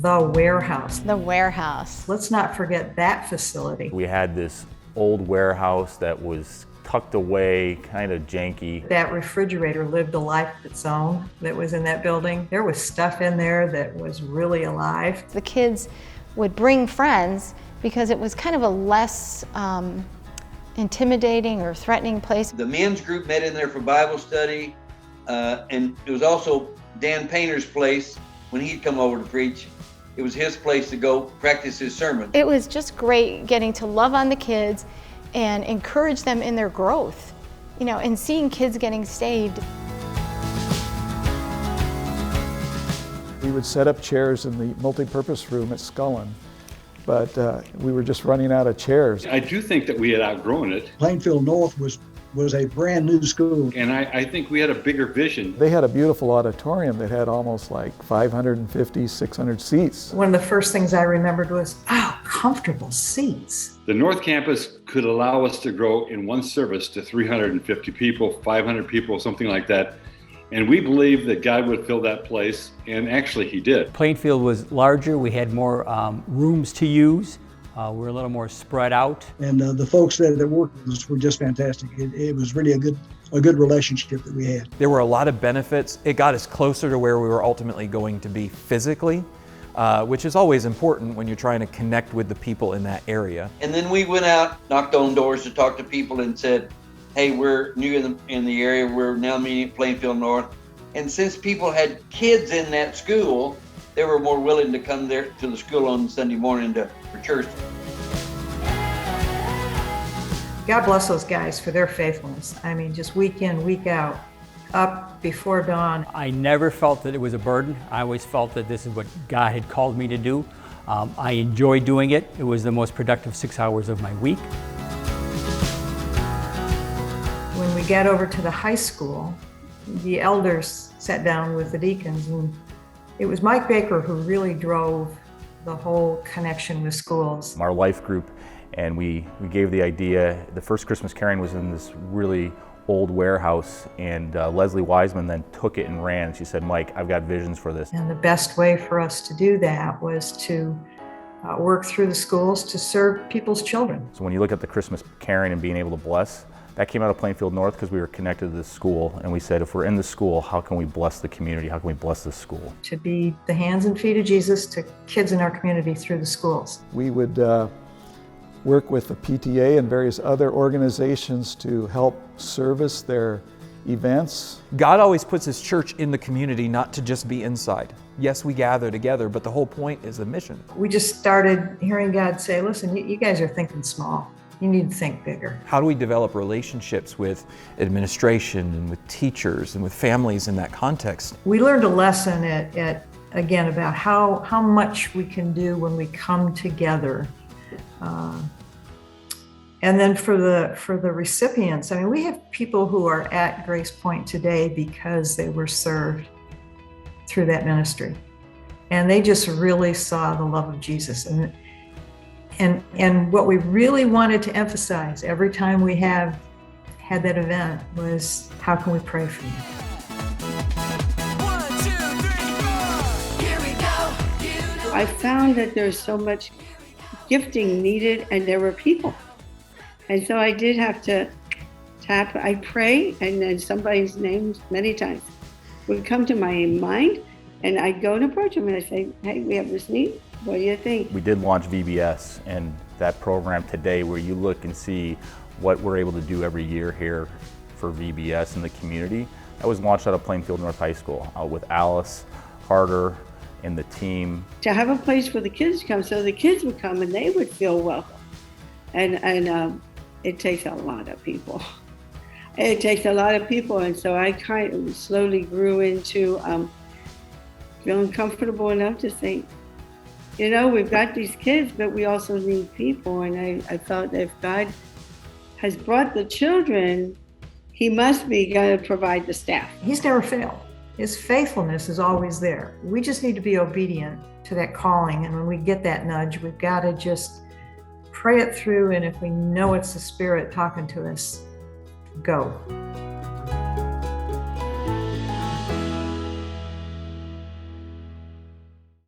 the warehouse. The warehouse. Let's not forget that facility. We had this old warehouse that was tucked away, kind of janky. That refrigerator lived a life of its own that was in that building. There was stuff in there that was really alive. The kids would bring friends because it was kind of a less intimidating or threatening place. The men's group met in there for Bible study, and it was also Dan Painter's place when he'd come over to preach. It was his place to go practice his sermon. It was just great getting to love on the kids and encourage them in their growth, you know, and seeing kids getting saved. We would set up chairs in the multi-purpose room at Scullin, but we were just running out of chairs. I do think that we had outgrown it. Plainfield North was a brand new school. And I think we had a bigger vision. They had a beautiful auditorium that had almost like 550, 600 seats. One of the first things I remembered was, oh, comfortable seats. The North Campus could allow us to grow in one service to 350 people, 500 people, something like that. And we believed that God would fill that place, and actually He did. Plainfield was larger, we had more rooms to use. We were a little more spread out. And the folks that worked with us were just fantastic. It was really a good relationship that we had. There were a lot of benefits. It got us closer to where we were ultimately going to be physically, which is always important when you're trying to connect with the people in that area. And then we went out, knocked on doors to talk to people and said, hey, we're new in the area. We're now meeting at Plainfield North. And since people had kids in that school, they were more willing to come there to the school on Sunday morning for church. God bless those guys for their faithfulness. I mean, just week in, week out, up before dawn. I never felt that it was a burden. I always felt that this is what God had called me to do. I enjoyed doing it. It was the most productive 6 hours of my week. When we got over to the high school, the elders sat down with the deacons, and it was Mike Baker who really drove the whole connection with schools. Our life group, and we gave the idea. The first Christmas Caring was in this really old warehouse, and Leslie Wiseman then took it and ran. She said, Mike, I've got visions for this. And the best way for us to do that was to work through the schools to serve people's children. So when you look at the Christmas Caring and being able to bless, that came out of Plainfield North because we were connected to this school, and we said, if we're in the school, how can we bless the community? How can we bless this school? To be the hands and feet of Jesus to kids in our community through the schools. We would work with the PTA and various other organizations to help service their events. God always puts His church in the community, not to just be inside. Yes, we gather together, but the whole point is the mission. We just started hearing God say, listen, you guys are thinking small. You need to think bigger. How do we develop relationships with administration and with teachers and with families in that context? We learned a lesson again about how much we can do when we come together. And then for the recipients, I mean, we have people who are at Grace Point today because they were served through that ministry. And they just really saw the love of Jesus. And what we really wanted to emphasize every time we had that event was, how can we pray for you? 1, 2, 3, 4. Here we go. I found that there's so much gifting needed, and there were people. And so I did have to tap. I pray, and then somebody's name many times would come to my mind, and I'd go and approach them and I'd say, hey, we have this need. What do you think? We did launch VBS, and that program today where you look and see what we're able to do every year here for VBS in the community, that was launched out of Plainfield North High School with Alice, Carter, and the team. To have a place for the kids to come, so the kids would come and they would feel welcome. And it takes a lot of people. It takes a lot of people, and so I kind of slowly grew into feeling comfortable enough to say, you know, we've got these kids, but we also need people. And I felt that if God has brought the children, He must be going to provide the staff. He's never failed. His faithfulness is always there. We just need to be obedient to that calling. And when we get that nudge, we've got to just pray it through. And if we know it's the Spirit talking to us, go.